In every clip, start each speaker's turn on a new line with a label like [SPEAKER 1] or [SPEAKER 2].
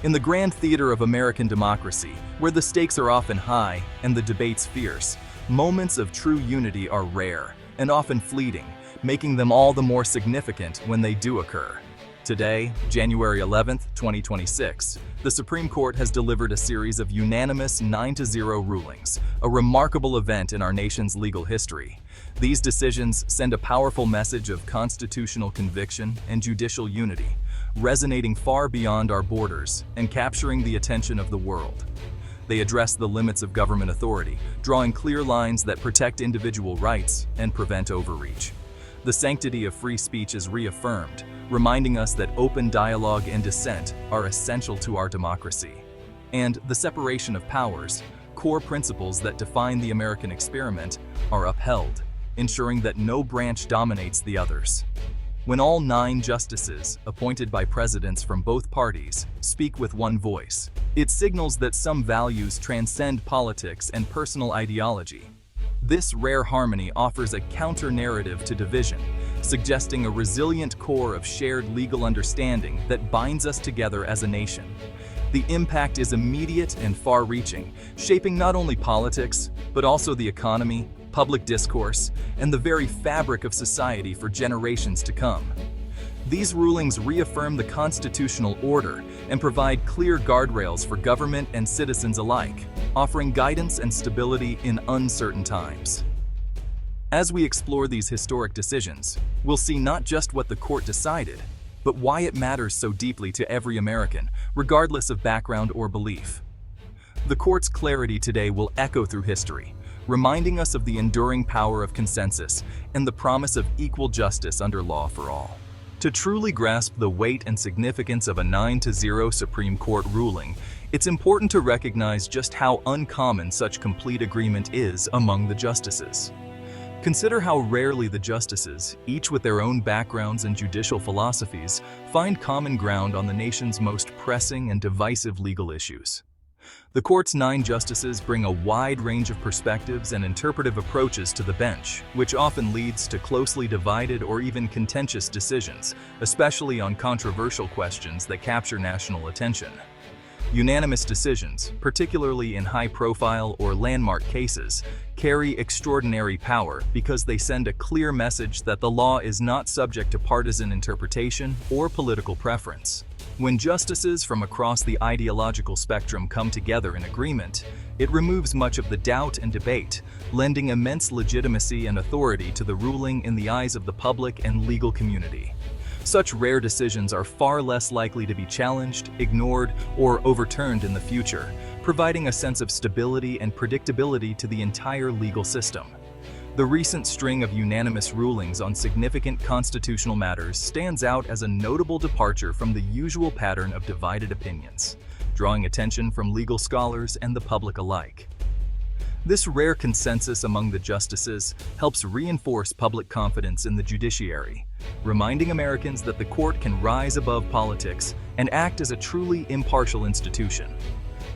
[SPEAKER 1] In the grand theater of American democracy, where the stakes are often high and the debates fierce, moments of true unity are rare and often fleeting, making them all the more significant when they do occur. Today, January 11, 2026, the Supreme Court has delivered a series of unanimous 9-0 rulings, a remarkable event in our nation's legal history. These decisions send a powerful message of constitutional conviction and judicial unity, resonating far beyond our borders and capturing the attention of the world. They address the limits of government authority, drawing clear lines that protect individual rights and prevent overreach. The sanctity of free speech is reaffirmed, reminding us that open dialogue and dissent are essential to our democracy. And the separation of powers, core principles that define the American experiment, are upheld, ensuring that no branch dominates the others. When all 9 justices, appointed by presidents from both parties, speak with one voice, it signals that some values transcend politics and personal ideology. This rare harmony offers a counter-narrative to division, suggesting a resilient core of shared legal understanding that binds us together as a nation. The impact is immediate and far-reaching, shaping not only politics, but also the economy, public discourse, and the very fabric of society for generations to come. These rulings reaffirm the constitutional order and provide clear guardrails for government and citizens alike, offering guidance and stability in uncertain times. As we explore these historic decisions, we'll see not just what the court decided, but why it matters so deeply to every American, regardless of background or belief. The court's clarity today will echo through history, reminding us of the enduring power of consensus and the promise of equal justice under law for all. To truly grasp the weight and significance of a 9-0 Supreme Court ruling, it's important to recognize just how uncommon such complete agreement is among the justices. Consider how rarely the justices, each with their own backgrounds and judicial philosophies, find common ground on the nation's most pressing and divisive legal issues. The court's 9 justices bring a wide range of perspectives and interpretive approaches to the bench, which often leads to closely divided or even contentious decisions, especially on controversial questions that capture national attention. Unanimous decisions, particularly in high-profile or landmark cases, carry extraordinary power because they send a clear message that the law is not subject to partisan interpretation or political preference. When justices from across the ideological spectrum come together in agreement, it removes much of the doubt and debate, lending immense legitimacy and authority to the ruling in the eyes of the public and legal community. Such rare decisions are far less likely to be challenged, ignored, or overturned in the future, providing a sense of stability and predictability to the entire legal system. The recent string of unanimous rulings on significant constitutional matters stands out as a notable departure from the usual pattern of divided opinions, drawing attention from legal scholars and the public alike. This rare consensus among the justices helps reinforce public confidence in the judiciary, reminding Americans that the court can rise above politics and act as a truly impartial institution.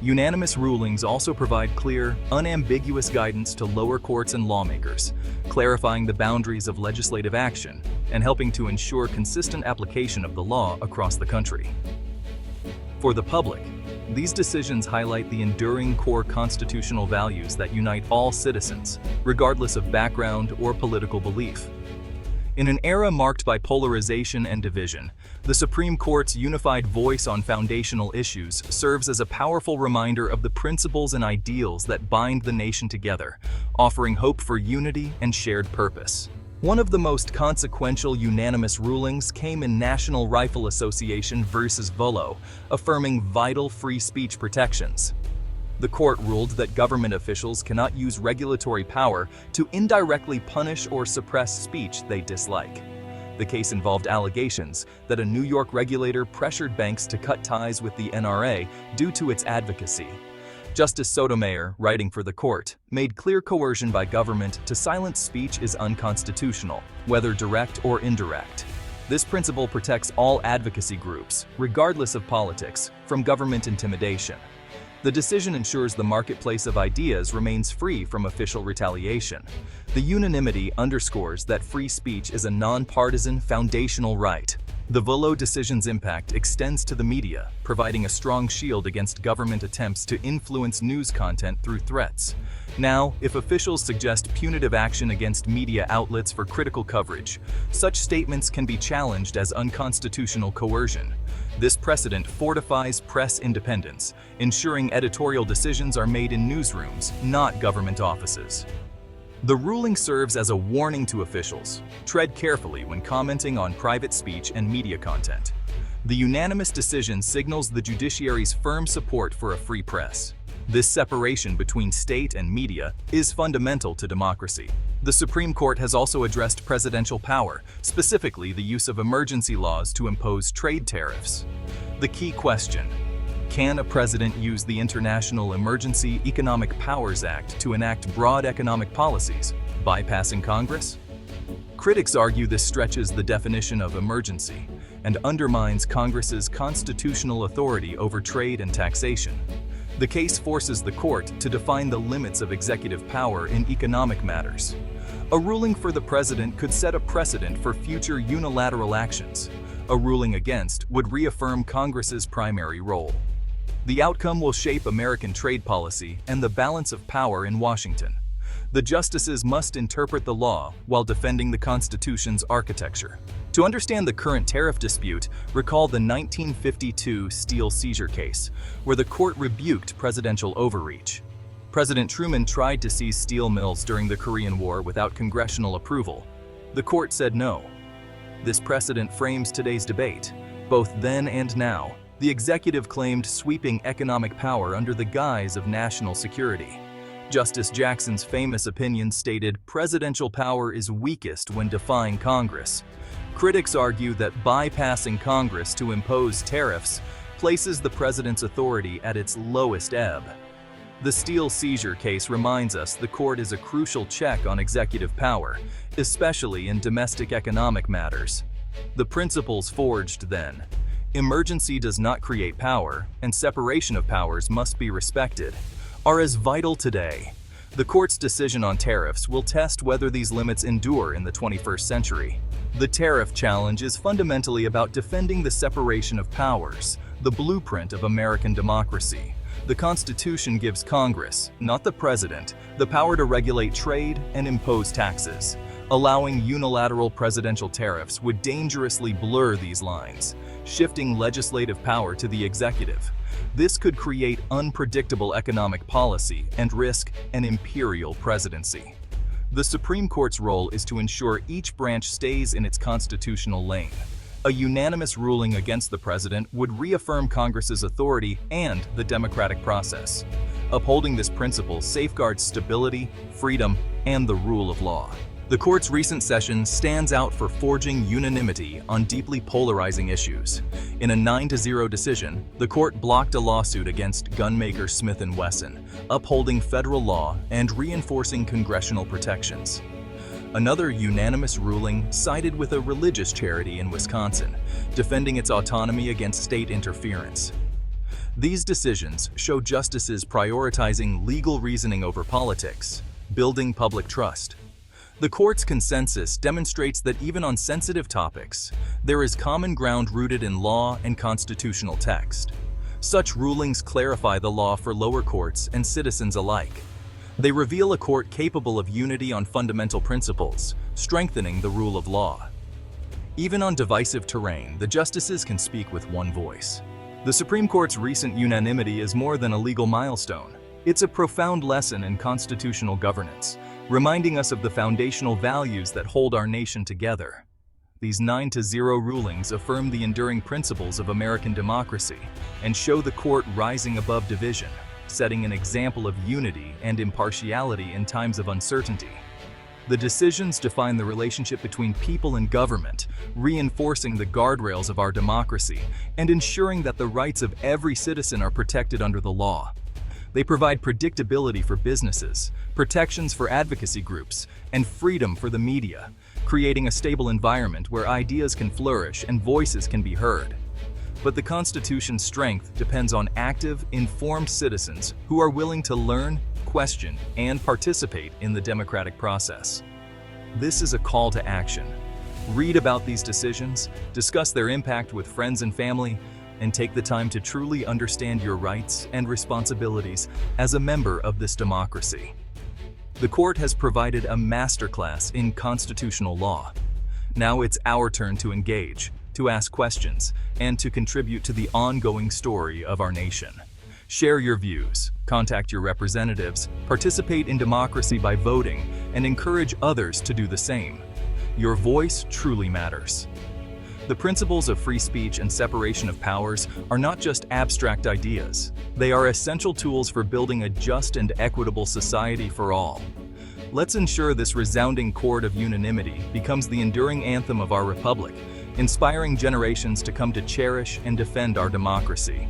[SPEAKER 1] Unanimous rulings also provide clear, unambiguous guidance to lower courts and lawmakers, clarifying the boundaries of legislative action and helping to ensure consistent application of the law across the country. For the public, these decisions highlight the enduring core constitutional values that unite all citizens, regardless of background or political belief. In an era marked by polarization and division, the Supreme Court's unified voice on foundational issues serves as a powerful reminder of the principles and ideals that bind the nation together, offering hope for unity and shared purpose. One of the most consequential unanimous rulings came in National Rifle Association versus Volo, affirming vital free speech protections. The court ruled that government officials cannot use regulatory power to indirectly punish or suppress speech they dislike. The case involved allegations that a New York regulator pressured banks to cut ties with the NRA due to its advocacy. Justice Sotomayor, writing for the court, made clear coercion by government to silence speech is unconstitutional, whether direct or indirect. This principle protects all advocacy groups, regardless of politics, from government intimidation. The decision ensures the marketplace of ideas remains free from official retaliation. The unanimity underscores that free speech is a nonpartisan, foundational right. The Volo decision's impact extends to the media, providing a strong shield against government attempts to influence news content through threats. Now, if officials suggest punitive action against media outlets for critical coverage, such statements can be challenged as unconstitutional coercion. This precedent fortifies press independence, ensuring editorial decisions are made in newsrooms, not government offices. The ruling serves as a warning to officials. Tread carefully when commenting on private speech and media content. The unanimous decision signals the judiciary's firm support for a free press. This separation between state and media is fundamental to democracy. The Supreme Court has also addressed presidential power, specifically the use of emergency laws to impose trade tariffs. The key question: can a president use the International Emergency Economic Powers Act to enact broad economic policies, bypassing Congress? Critics argue this stretches the definition of emergency and undermines Congress's constitutional authority over trade and taxation. The case forces the court to define the limits of executive power in economic matters. A ruling for the president could set a precedent for future unilateral actions. A ruling against would reaffirm Congress's primary role. The outcome will shape American trade policy and the balance of power in Washington. The justices must interpret the law while defending the Constitution's architecture. To understand the current tariff dispute, recall the 1952 steel seizure case, where the court rebuked presidential overreach. President Truman tried to seize steel mills during the Korean War without congressional approval. The court said no. This precedent frames today's debate. Both then and now, the executive claimed sweeping economic power under the guise of national security. Justice Jackson's famous opinion stated, "Presidential power is weakest when defying Congress." Critics argue that bypassing Congress to impose tariffs places the president's authority at its lowest ebb. The steel seizure case reminds us the court is a crucial check on executive power, especially in domestic economic matters. The principles forged then: emergency does not create power, and separation of powers must be respected, are as vital today. The court's decision on tariffs will test whether these limits endure in the 21st century. The tariff challenge is fundamentally about defending the separation of powers, the blueprint of American democracy. The Constitution gives Congress, not the president, the power to regulate trade and impose taxes. Allowing unilateral presidential tariffs would dangerously blur these lines, shifting legislative power to the executive. This could create unpredictable economic policy and risk an imperial presidency. The Supreme Court's role is to ensure each branch stays in its constitutional lane. A unanimous ruling against the president would reaffirm Congress's authority and the democratic process. Upholding this principle safeguards stability, freedom, and the rule of law. The court's recent session stands out for forging unanimity on deeply polarizing issues. In a 9-0 decision, the court blocked a lawsuit against gunmaker Smith & Wesson, upholding federal law and reinforcing congressional protections. Another unanimous ruling sided with a religious charity in Wisconsin, defending its autonomy against state interference. These decisions show justices prioritizing legal reasoning over politics, building public trust. The court's consensus demonstrates that even on sensitive topics, there is common ground rooted in law and constitutional text. Such rulings clarify the law for lower courts and citizens alike. They reveal a court capable of unity on fundamental principles, strengthening the rule of law. Even on divisive terrain, the justices can speak with one voice. The Supreme Court's recent unanimity is more than a legal milestone. It's a profound lesson in constitutional governance, reminding us of the foundational values that hold our nation together. These 9-0 rulings affirm the enduring principles of American democracy and show the court rising above division, setting an example of unity and impartiality in times of uncertainty. The decisions define the relationship between people and government, reinforcing the guardrails of our democracy and ensuring that the rights of every citizen are protected under the law. They provide predictability for businesses, protections for advocacy groups, and freedom for the media, creating a stable environment where ideas can flourish and voices can be heard. But the Constitution's strength depends on active, informed citizens who are willing to learn, question, and participate in the democratic process. This is a call to action. Read about these decisions, discuss their impact with friends and family, and take the time to truly understand your rights and responsibilities as a member of this democracy. The court has provided a masterclass in constitutional law. Now it's our turn to engage, to ask questions, and to contribute to the ongoing story of our nation. Share your views, contact your representatives, participate in democracy by voting, and encourage others to do the same. Your voice truly matters. The principles of free speech and separation of powers are not just abstract ideas. They are essential tools for building a just and equitable society for all. Let's ensure this resounding chord of unanimity becomes the enduring anthem of our republic, inspiring generations to come to cherish and defend our democracy.